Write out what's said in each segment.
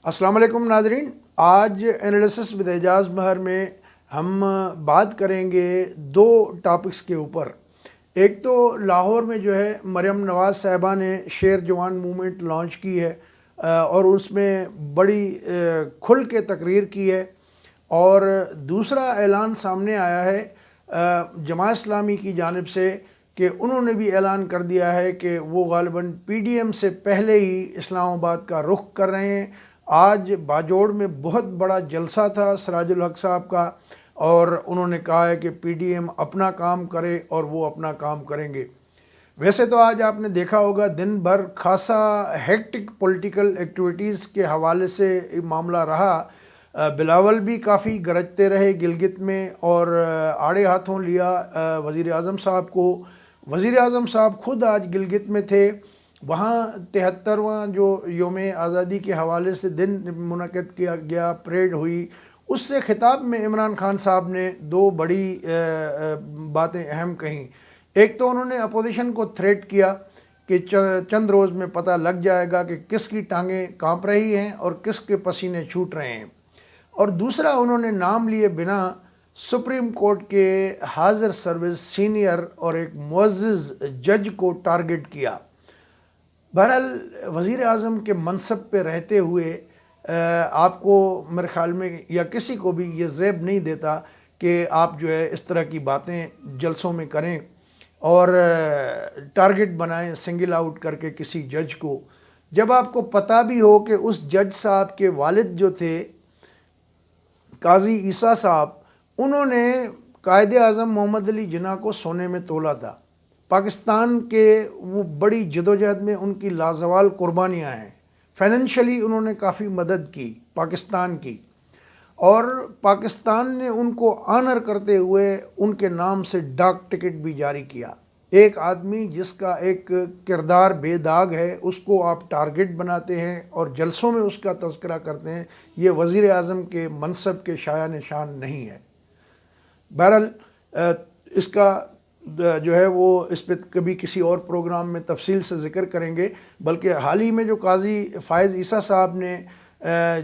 السلام علیکم ناظرین، آج انالیسس ود اعجاز مہر میں ہم بات کریں گے دو ٹاپکس کے اوپر۔ ایک تو لاہور میں جو ہے مریم نواز صاحبہ نے شیر جوان موومنٹ لانچ کی ہے اور اس میں بڑی کھل کے تقریر کی ہے، اور دوسرا اعلان سامنے آیا ہے جماعت اسلامی کی جانب سے کہ انہوں نے بھی اعلان کر دیا ہے کہ وہ غالباً پی ڈی ایم سے پہلے ہی اسلام آباد کا رخ کر رہے ہیں۔ آج باجوڑ میں بہت بڑا جلسہ تھا سراج الحق صاحب کا، اور انہوں نے کہا ہے کہ پی ڈی ایم اپنا کام کرے اور وہ اپنا کام کریں گے۔ ویسے تو آج آپ نے دیکھا ہوگا دن بھر خاصا ہیکٹک پولیٹیکل ایکٹیویٹیز کے حوالے سے معاملہ رہا۔ بلاول بھی کافی گرجتے رہے گلگت میں، اور آڑے ہاتھوں لیا وزیر اعظم صاحب کو۔ وزیر اعظم صاحب خود آج گلگت میں تھے، وہاں 73واں جو یوم آزادی کے حوالے سے دن منعقد کیا گیا، پریڈ ہوئی، اس سے خطاب میں عمران خان صاحب نے دو بڑی باتیں اہم کہیں۔ ایک تو انہوں نے اپوزیشن کو تھریٹ کیا کہ چند روز میں پتہ لگ جائے گا کہ کس کی ٹانگیں کانپ رہی ہیں اور کس کے پسینے چھوٹ رہے ہیں، اور دوسرا انہوں نے نام لیے بنا سپریم کورٹ کے حاضر سروس سینئر اور ایک معزز جج کو ٹارگٹ کیا۔ بہرحال وزیر اعظم کے منصب پہ رہتے ہوئے آپ کو میرے خیال میں یا کسی کو بھی یہ زیب نہیں دیتا کہ آپ جو ہے اس طرح کی باتیں جلسوں میں کریں اور ٹارگٹ بنائیں سنگل آؤٹ کر کے کسی جج کو، جب آپ کو پتہ بھی ہو کہ اس جج صاحب کے والد جو تھے قاضی عیسیٰ صاحب، انہوں نے قائد اعظم محمد علی جناح کو سونے میں تولا تھا۔ پاکستان کے وہ بڑی جدوجہد میں ان کی لازوال قربانیاں ہیں، فائنینشلی انہوں نے کافی مدد کی پاکستان کی، اور پاکستان نے ان کو آنر کرتے ہوئے ان کے نام سے ڈاک ٹکٹ بھی جاری کیا۔ ایک آدمی جس کا ایک کردار بے داغ ہے، اس کو آپ ٹارگٹ بناتے ہیں اور جلسوں میں اس کا تذکرہ کرتے ہیں، یہ وزیر اعظم کے منصب کے شایان نشان نہیں ہے۔ بہرحال اس کا جو ہے وہ اس پہ کبھی کسی اور پروگرام میں تفصیل سے ذکر کریں گے، بلکہ حال ہی میں جو قاضی فائز عیسیٰ صاحب نے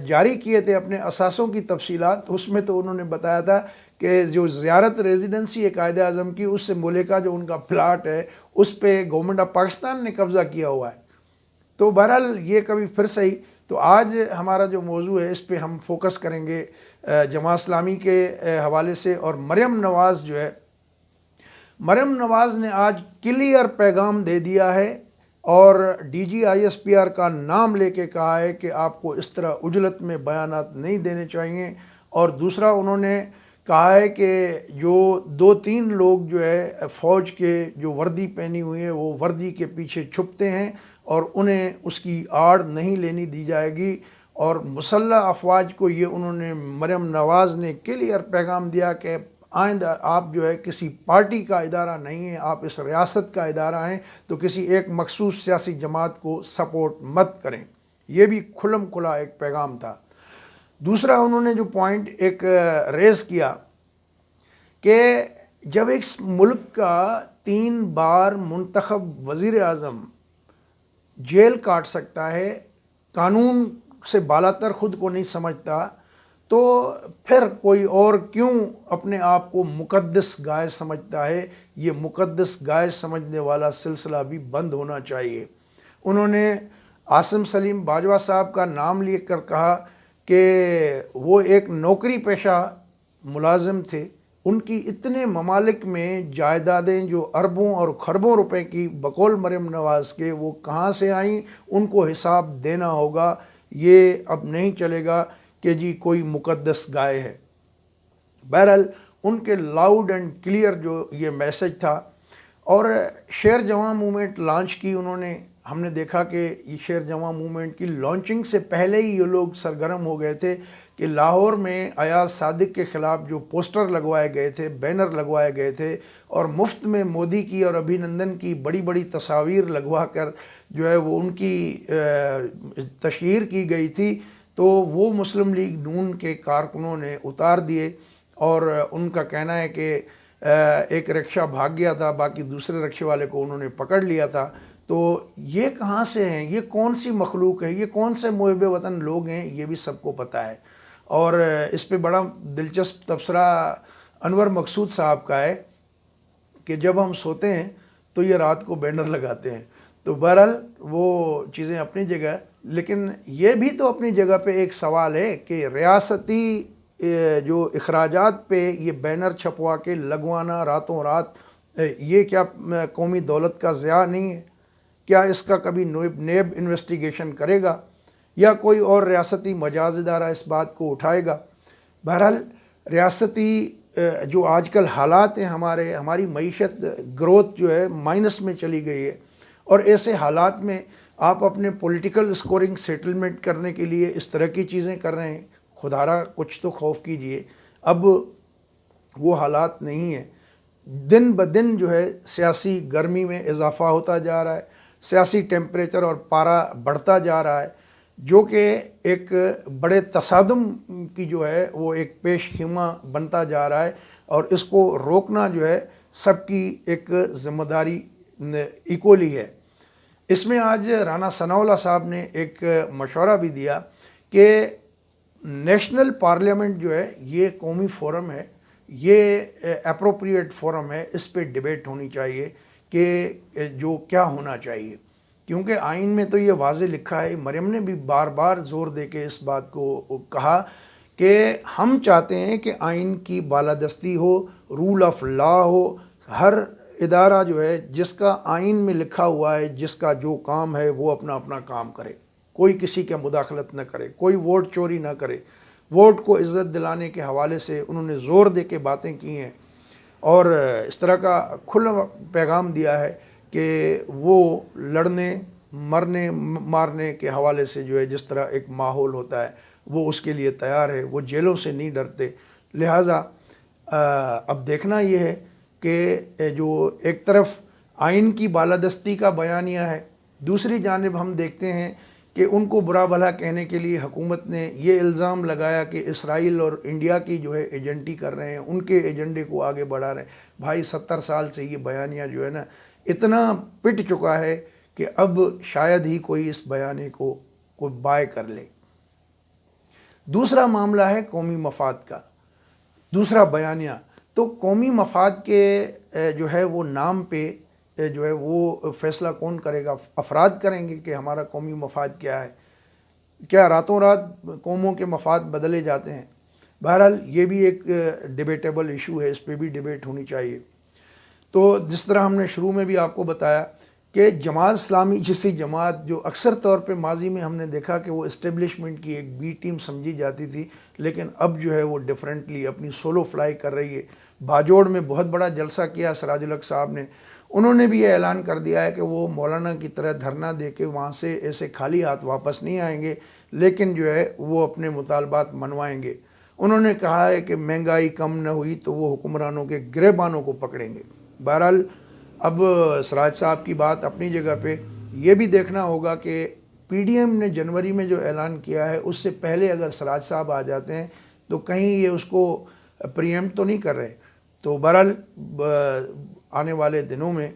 جاری کیے تھے اپنے اثاثوں کی تفصیلات، اس میں تو انہوں نے بتایا تھا کہ جو زیارت ریزیڈنسی ہے قائد اعظم کی، اس سے ملکہ جو ان کا پلاٹ ہے اس پہ گورنمنٹ آف پاکستان نے قبضہ کیا ہوا ہے۔ تو بہرحال یہ کبھی پھر صحیح۔ تو آج ہمارا جو موضوع ہے اس پہ ہم فوکس کریں گے جماعت اسلامی کے حوالے سے، اور مریم نواز جو ہے، مریم نواز نے آج کلیئر پیغام دے دیا ہے اور D G I S P R کا نام لے کے کہا ہے کہ آپ کو اس طرح عجلت میں بیانات نہیں دینے چاہیے، اور دوسرا انہوں نے کہا ہے کہ جو دو تین لوگ جو ہے فوج کے جو وردی پہنی ہوئی ہے وہ وردی کے پیچھے چھپتے ہیں اور انہیں اس کی آڑ نہیں لینی دی جائے گی، اور مسلح افواج کو یہ انہوں نے مریم نواز نے کلیئر پیغام دیا کہ آئندہ آپ جو ہے کسی پارٹی کا ادارہ نہیں ہیں، آپ اس ریاست کا ادارہ ہیں، تو کسی ایک مخصوص سیاسی جماعت کو سپورٹ مت کریں۔ یہ بھی کھلم کھلا ایک پیغام تھا۔ دوسرا انہوں نے جو پوائنٹ ایک ریز کیا کہ جب ایک ملک کا 3 بار منتخب وزیر اعظم جیل کاٹ سکتا ہے، قانون سے بالاتر خود کو نہیں سمجھتا، تو پھر کوئی اور کیوں اپنے آپ کو مقدس گائے سمجھتا ہے؟ یہ مقدس گائے سمجھنے والا سلسلہ بھی بند ہونا چاہیے۔ انہوں نے عاصم سلیم باجوہ صاحب کا نام لے کر کہا کہ وہ ایک نوکری پیشہ ملازم تھے، ان کی اتنے ممالک میں جائیدادیں جو اربوں اور خربوں روپے کی بقول مریم نواز کے، وہ کہاں سے آئیں، ان کو حساب دینا ہوگا۔ یہ اب نہیں چلے گا کہ جی کوئی مقدس گائے ہے۔ بہرحال ان کے لاؤڈ اینڈ کلیئر جو یہ میسج تھا، اور شیر جواں موومنٹ لانچ کی انہوں نے۔ ہم نے دیکھا کہ یہ شیر جواں موومنٹ کی لانچنگ سے پہلے ہی یہ لوگ سرگرم ہو گئے تھے کہ لاہور میں ایاز صادق کے خلاف جو پوسٹر لگوائے گئے تھے، بینر لگوائے گئے تھے، اور مفت میں مودی کی اور ابھی نندن کی بڑی بڑی تصاویر لگوا کر جو ہے وہ ان کی تشہیر کی گئی تھی، تو وہ مسلم لیگ نون کے کارکنوں نے اتار دیے، اور ان کا کہنا ہے کہ ایک رکشہ بھاگ گیا تھا، باقی دوسرے رکشے والے کو انہوں نے پکڑ لیا تھا۔ تو یہ کہاں سے ہیں، یہ کون سی مخلوق ہے، یہ کون سے محب وطن لوگ ہیں، یہ بھی سب کو پتہ ہے۔ اور اس پہ بڑا دلچسپ تبصرہ انور مقصود صاحب کا ہے کہ جب ہم سوتے ہیں تو یہ رات کو بینر لگاتے ہیں۔ تو بہرحال وہ چیزیں اپنی جگہ، لیکن یہ بھی تو اپنی جگہ پہ ایک سوال ہے کہ ریاستی جو اخراجات پہ یہ بینر چھپوا کے لگوانا راتوں رات، یہ کیا قومی دولت کا ضیاع نہیں ہے؟ کیا اس کا کبھی نیب انویسٹیگیشن کرے گا یا کوئی اور ریاستی مجاز ادارہ اس بات کو اٹھائے گا؟ بہرحال ریاستی جو آج کل حالات ہیں، ہماری معیشت گروتھ جو ہے مائنس میں چلی گئی ہے، اور ایسے حالات میں آپ اپنے پولیٹیکل اسکورنگ سیٹلمنٹ کرنے کے لیے اس طرح کی چیزیں کر رہے ہیں۔ خدارا کچھ تو خوف کیجئے، اب وہ حالات نہیں ہیں۔ دن بدن جو ہے سیاسی گرمی میں اضافہ ہوتا جا رہا ہے، سیاسی ٹیمپریچر اور پارا بڑھتا جا رہا ہے، جو کہ ایک بڑے تصادم کی جو ہے وہ ایک پیش خیمہ بنتا جا رہا ہے، اور اس کو روکنا جو ہے سب کی ایک ذمہ داری ایکولی ہے۔ اس میں آج رانا ثناء اللہ صاحب نے ایک مشورہ بھی دیا کہ نیشنل پارلیمنٹ جو ہے یہ قومی فورم ہے، یہ اپروپریٹ فورم ہے، اس پہ ڈیبیٹ ہونی چاہیے کہ جو کیا ہونا چاہیے، کیونکہ آئین میں تو یہ واضح لکھا ہے۔ مریم نے بھی بار بار زور دے کے اس بات کو کہا کہ ہم چاہتے ہیں کہ آئین کی بالادستی ہو، رول آف لا ہو، ہر ادارہ جو ہے جس کا آئین میں لکھا ہوا ہے، جس کا جو کام ہے وہ اپنا اپنا کام کرے، کوئی کسی کے مداخلت نہ کرے، کوئی ووٹ چوری نہ کرے۔ ووٹ کو عزت دلانے کے حوالے سے انہوں نے زور دے کے باتیں کی ہیں، اور اس طرح کا کھلا پیغام دیا ہے کہ وہ لڑنے مرنے مارنے کے حوالے سے جو ہے جس طرح ایک ماحول ہوتا ہے وہ اس کے لیے تیار ہے، وہ جیلوں سے نہیں ڈرتے۔ لہٰذا اب دیکھنا یہ ہے کہ جو ایک طرف آئین کی بالادستی کا بیانیہ ہے، دوسری جانب ہم دیکھتے ہیں کہ ان کو برا بھلا کہنے کے لیے حکومت نے یہ الزام لگایا کہ اسرائیل اور انڈیا کی جو ہے ایجنٹی کر رہے ہیں، ان کے ایجنڈے کو آگے بڑھا رہے ہیں۔ بھائی 70 سال سے یہ بیانیہ جو ہے نا اتنا پٹ چکا ہے کہ اب شاید ہی کوئی اس بیانیے کو بائے کر لے۔ دوسرا معاملہ ہے قومی مفاد کا، دوسرا بیانیہ۔ تو قومی مفاد کے جو ہے وہ نام پہ جو ہے وہ فیصلہ کون کرے گا؟ افراد کریں گے کہ ہمارا قومی مفاد کیا ہے؟ کیا راتوں رات قوموں کے مفاد بدلے جاتے ہیں؟ بہرحال یہ بھی ایک ڈیبیٹیبل ایشو ہے، اس پہ بھی ڈیبیٹ ہونی چاہیے۔ تو جس طرح ہم نے شروع میں بھی آپ کو بتایا کہ جماعت اسلامی جیسی جماعت جو اکثر طور پہ ماضی میں ہم نے دیکھا کہ وہ اسٹیبلشمنٹ کی ایک بی ٹیم سمجھی جاتی تھی، لیکن اب جو ہے وہ ڈیفرنٹلی اپنی سولو فلائی کر رہی ہے۔ بھاجوڑ میں بہت بڑا جلسہ کیا سراج الحق صاحب نے، انہوں نے بھی یہ اعلان کر دیا ہے کہ وہ مولانا کی طرح دھرنا دے کے وہاں سے ایسے خالی ہاتھ واپس نہیں آئیں گے، لیکن جو ہے وہ اپنے مطالبات منوائیں گے۔ انہوں نے کہا ہے کہ مہنگائی کم نہ ہوئی تو وہ حکمرانوں کے گریبانوں کو پکڑیں گے۔ بہرحال اب سراج صاحب کی بات اپنی جگہ پہ، یہ بھی دیکھنا ہوگا کہ پی ڈی ایم نے جنوری میں جو اعلان کیا ہے اس سے پہلے اگر سراج صاحب آ جاتے ہیں تو کہیں یہ اس کو پریمپٹ تو نہیں کر رہے۔ تو بہرحال آنے والے دنوں میں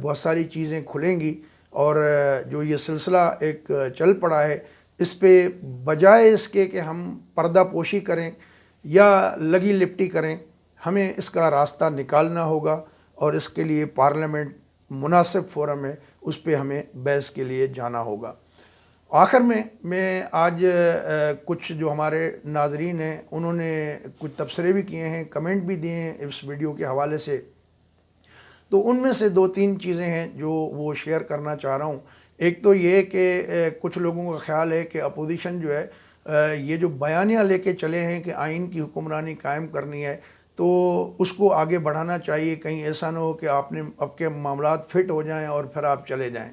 بہت ساری چیزیں کھلیں گی، اور جو یہ سلسلہ ایک چل پڑا ہے اس پہ بجائے اس کے کہ ہم پردہ پوشی کریں یا لگی لپٹی کریں، ہمیں اس کا راستہ نکالنا ہوگا، اور اس کے لیے پارلیمنٹ مناسب فورم ہے، اس پہ ہمیں بحث کے لیے جانا ہوگا۔ آخر میں آج کچھ جو ہمارے ناظرین ہیں انہوں نے کچھ تبصرے بھی کیے ہیں، کمنٹ بھی دیے ہیں اس ویڈیو کے حوالے سے، تو ان میں سے 2-3 چیزیں ہیں جو وہ شیئر کرنا چاہ رہا ہوں۔ ایک تو یہ کہ کچھ لوگوں کا خیال ہے کہ اپوزیشن جو ہے یہ جو بیانیہ لے کے چلے ہیں کہ آئین کی حکمرانی قائم کرنی ہے، تو اس کو آگے بڑھانا چاہیے، کہیں ایسا نہ ہو کہ آپ کے معاملات فٹ ہو جائیں اور پھر آپ چلے جائیں۔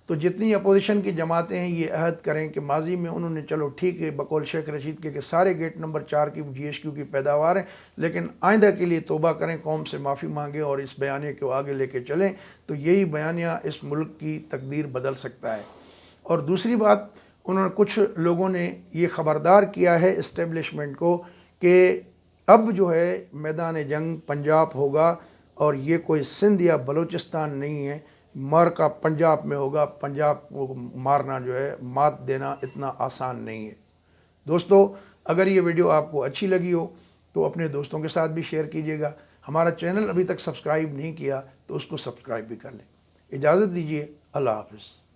تو جتنی اپوزیشن کی جماعتیں ہیں یہ عہد کریں کہ ماضی میں انہوں نے چلو ٹھیک ہے بقول شیخ رشید کے کہ سارے گیٹ نمبر 4 کی جی ایس کیو کی پیداوار ہیں، لیکن آئندہ کے لیے توبہ کریں، قوم سے معافی مانگیں اور اس بیانیے کو آگے لے کے چلیں، تو یہی بیانیہ اس ملک کی تقدیر بدل سکتا ہے۔ اور دوسری بات، کچھ لوگوں نے یہ خبردار کیا ہے اسٹیبلشمنٹ کو کہ اب جو ہے میدان جنگ پنجاب ہوگا، اور یہ کوئی سندھ یا بلوچستان نہیں ہے، مر کا پنجاب میں ہوگا، پنجاب کو مارنا جو ہے، مات دینا اتنا آسان نہیں ہے۔ دوستو اگر یہ ویڈیو آپ کو اچھی لگی ہو تو اپنے دوستوں کے ساتھ بھی شیئر کیجیے گا۔ ہمارا چینل ابھی تک سبسکرائب نہیں کیا تو اس کو سبسکرائب بھی کر لیں۔ اجازت دیجیے، اللہ حافظ۔